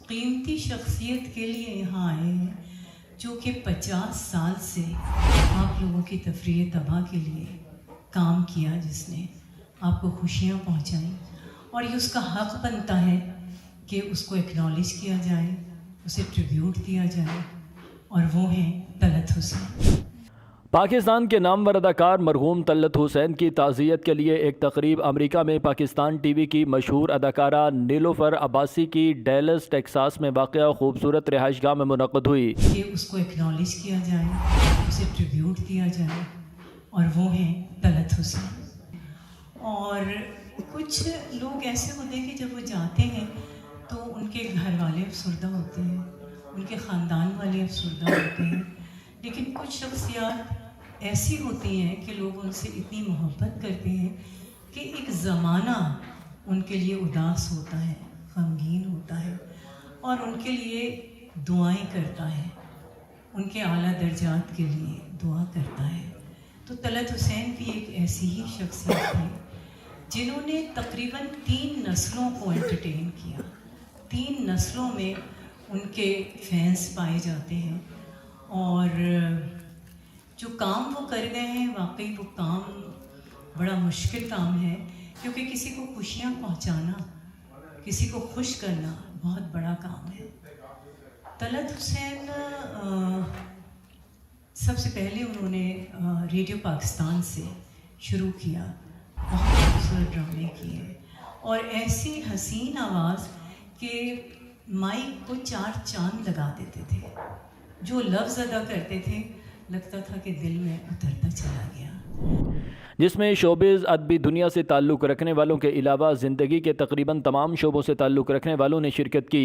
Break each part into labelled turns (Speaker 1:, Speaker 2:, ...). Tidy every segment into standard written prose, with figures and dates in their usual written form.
Speaker 1: قیمتی شخصیت کے لیے یہاں آئے ہیں جو کہ 50 سال سے آپ لوگوں کی تفریح تباہ کے لیے کام کیا، جس نے آپ کو خوشیاں پہنچائیں، اور یہ اس کا حق بنتا ہے کہ اس کو ایکنالج کیا جائے، اسے ٹریبیوٹ دیا جائے، اور وہ ہیں طلعت حسین۔
Speaker 2: پاکستان کے نامور اداکار مرحوم طلعت حسین کی تعزیت کے لیے ایک تقریب امریکہ میں پاکستان ٹی وی کی مشہور اداکارہ نیلوفر عباسی کی ڈیلس ٹیکساس میں واقع خوبصورت رہائش گاہ میں منعقد ہوئی
Speaker 1: کہ اس کو ایکنالج کیا جائے، اسے ٹریبیوٹ دیا جائے، اور وہ ہیں طلعت حسین۔ اور کچھ لوگ ایسے ہوتے ہیں کہ جب وہ جاتے ہیں تو ان کے گھر والے افسردہ ہوتے ہیں، ان کے خاندان والے افسردہ ہوتے ہیں، لیکن کچھ شخصیات ایسی ہوتی ہیں کہ لوگ ان سے اتنی محبت کرتے ہیں کہ ایک زمانہ ان کے لیے اداس ہوتا ہے، غمگین ہوتا ہے، اور ان کے لیے دعائیں کرتا ہے، ان کے اعلیٰ درجات کے لیے دعا کرتا ہے۔ تو طلعت حسین بھی ایک ایسی ہی شخصیت ہے جنہوں نے تقریباً 3 نسلوں کو انٹرٹین کیا۔ 3 نسلوں میں ان کے فینس پائے جاتے ہیں، اور جو کام وہ کر گئے ہیں واقعی وہ کام بڑا مشکل کام ہے، کیونکہ کسی کو خوشیاں پہنچانا، کسی کو خوش کرنا بہت بڑا کام ہے۔ طلعت حسین سب سے پہلے انہوں نے ریڈیو پاکستان سے شروع کیا، بہت خوبصورت ڈرامے کیے، اور ایسی حسین آواز کہ مائک کو 4 چاند لگا دیتے تھے۔ جو لفظ ادا کرتے تھے لگتا تھا کہ دل میں اترتا چلا گیا۔
Speaker 2: جس میں شوبز ادبی دنیا سے تعلق رکھنے والوں کے علاوہ زندگی کے تقریباً تمام شعبوں سے تعلق رکھنے والوں نے شرکت کی۔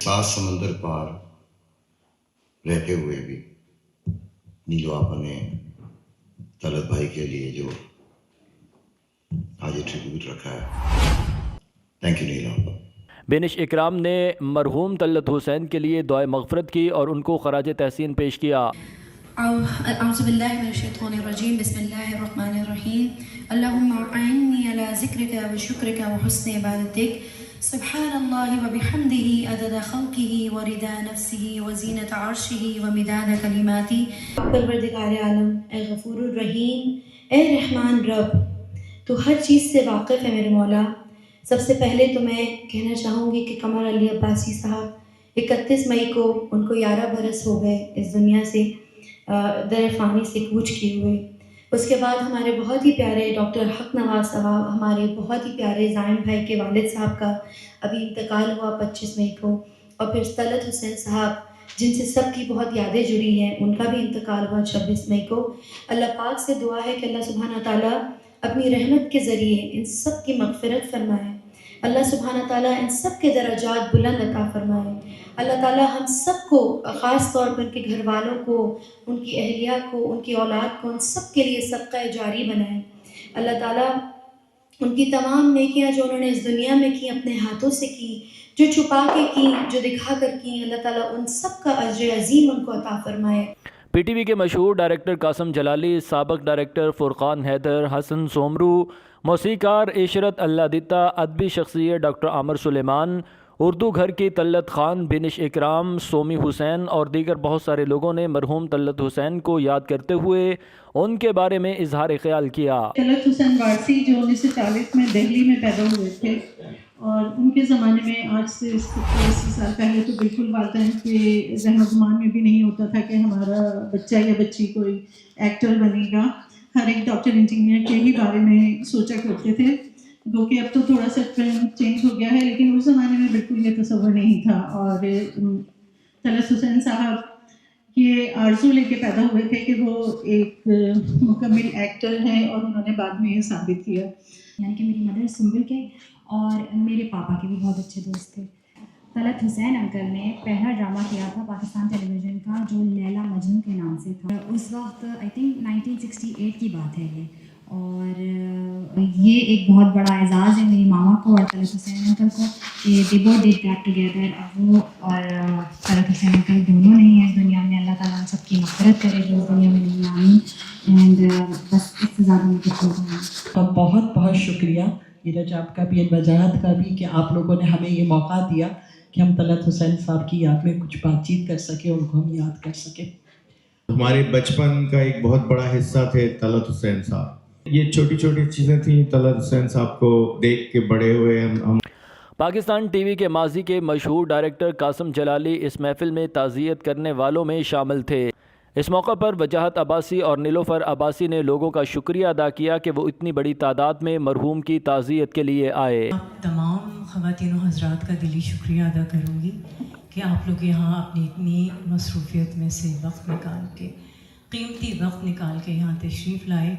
Speaker 3: 7 سمندر پار رہتے ہوئے بھی نیلو آپا نے طلعت بھائی کے لیے جو آج ٹریبیوٹ رکھا ہے، تھینک یو نیلو آپا۔
Speaker 2: بینش اکرام نے مرحوم طلعت حسین کے لیے دعائے مغفرت کی اور ان کو خراج تحسین پیش کیا۔
Speaker 4: اعوذ باللہ من الشیطان الرجیم، بسم اللہ الرحمن الرحیم، اللہم اعنی علی ذکرک و شکرک و حسن عبادتک، سبحان اللہ و بحمدہ عدد خلقہ و رضا نفسہ و زینت عرشہ و مداد کلماتی۔ پروردگار عالم، اے غفور الرحیم، اے رحمان رب، تو ہر چیز سے واقف ہے میرے مولا۔ سب سے پہلے تو میں کہنا چاہوں گی کہ قمر علی عباسی صاحب 31 مئی کو ان کو 11 برس ہو گئے اس دنیا سے در فانی سے کوچ کیے ہوئے۔ اس کے بعد ہمارے بہت ہی پیارے ڈاکٹر حق نواز صاحب، ہمارے بہت ہی پیارے زائم بھائی کے والد صاحب کا ابھی انتقال ہوا 25 مئی کو، اور پھر طلعت حسین صاحب جن سے سب کی بہت یادیں جڑی ہیں، ان کا بھی انتقال ہوا 26 مئی کو۔ اللہ پاک سے دعا ہے کہ اللہ سبحانہ تعالیٰ اپنی رحمت کے ذریعے ان سب کی مغفرت فرمائے، اللہ سبحانہ تعالیٰ ان سب کے درجات بلند عطا فرمائے، اللہ تعالیٰ ہم سب کو، خاص طور پر ان کے گھر والوں کو، ان کی اہلیہ کو، ان کی اولاد کو، ان سب کے لیے صدقہ جاری بنائے۔ اللہ تعالیٰ ان کی تمام نیکیاں جو انہوں نے اس دنیا میں کی، اپنے ہاتھوں سے کی، جو چھپا کے کی، جو دکھا کر کی، اللہ تعالیٰ ان سب کا اجر عظیم ان کو عطا فرمائے۔
Speaker 2: پی ٹی وی کے مشہور ڈائریکٹر قاسم جلالی، سابق ڈائریکٹر فرقان حیدر، حسن سومرو، موسیقار عشرت اللہ دتا، ادبی شخصیت ڈاکٹر عامر سلیمان، اردو گھر کی طلعت خان، بینش اکرام، سومی حسین اور دیگر بہت سارے لوگوں نے مرحوم طلعت حسین کو یاد کرتے ہوئے ان کے بارے میں اظہار خیال کیا۔
Speaker 5: طلعت حسین وارسی جو 1940 میں دہلی میں پیدا ہوئے تھے، اور ان کے زمانے میں آج سے 80 سال پہلے تو بالکل والدین کے ذہن و گمان میں بھی نہیں ہوتا تھا کہ ہمارا بچہ یا بچی کوئی ایکٹر بنے گا۔ ہر ایک ڈاکٹر انجینئر کے ہی بارے میں سوچا کرتے تھے، جو کہ اب تو تھوڑا سا ٹرینڈ چینج ہو گیا ہے، لیکن اس زمانے میں بالکل یہ تصور نہیں تھا۔ اور طلعت حسین صاحب یہ آرزو لے کے پیدا ہوئے تھے کہ وہ ایک مکمل ایکٹر ہیں، اور انہوں نے بعد میں یہ ثابت کیا۔
Speaker 6: یعنی کہ میری مدر سنبل کے اور میرے پاپا کے بھی بہت اچھے دوست تھے۔ طلعت حسین انکل نے پہلا ڈرامہ کیا تھا پاکستان ٹیلی ویژن کا جو لیلا مجنوں کے نام سے تھا، اس وقت آئی تھنک 1968 کی بات ہے یہ، اور یہ ایک بہت بڑا اعزاز ہے میری ماما کو اور طلعت حسین انکل کو کہ دے بوتھ ڈیڈ دیٹ ٹوگیدر۔ اب وہ اور طلعت حسین انکل دونوں نہیں ہیں اس دنیا میں، اللہ تعالیٰ ان سب کی مغفرت کرے جو اس دنیا میں نہیں آئیں، اینڈ بس اس سے زیادہ میں کچھ نہیں کہوں۔
Speaker 7: بہت بہت شکریہ نیرج آپ کا بھی، وجاہت کا بھی، کہ آپ لوگوں نے ہمیں یہ موقع دیا کہ ہم طلعت حسین صاحب کی یاد میں کچھ بات چیت کر سکیں، ان کو ہم یاد کر سکیں۔
Speaker 8: ہمارے بچپن کا ایک بہت بڑا حصہ تھے طلعت حسین صاحب۔ یہ چھوٹی چھوٹی چیزیں تھیں، طلعت حسین صاحب کو دیکھ کے بڑے ہوئے ہم۔
Speaker 2: پاکستان ٹی وی کے ماضی کے مشہور ڈائریکٹر قاسم جلالی اس محفل میں تعزیت کرنے والوں میں شامل تھے۔ اس موقع پر وجاہت عباسی اور نیلوفر عباسی نے لوگوں کا شکریہ ادا کیا کہ وہ اتنی بڑی تعداد میں مرحوم کی تعزیت کے لیے آئے۔
Speaker 1: آپ تمام خواتین و حضرات کا دلی شکریہ ادا کروں گی کہ آپ لوگ یہاں اپنی اتنی مصروفیت میں سے وقت نکال کے، قیمتی وقت نکال کے یہاں تشریف لائے۔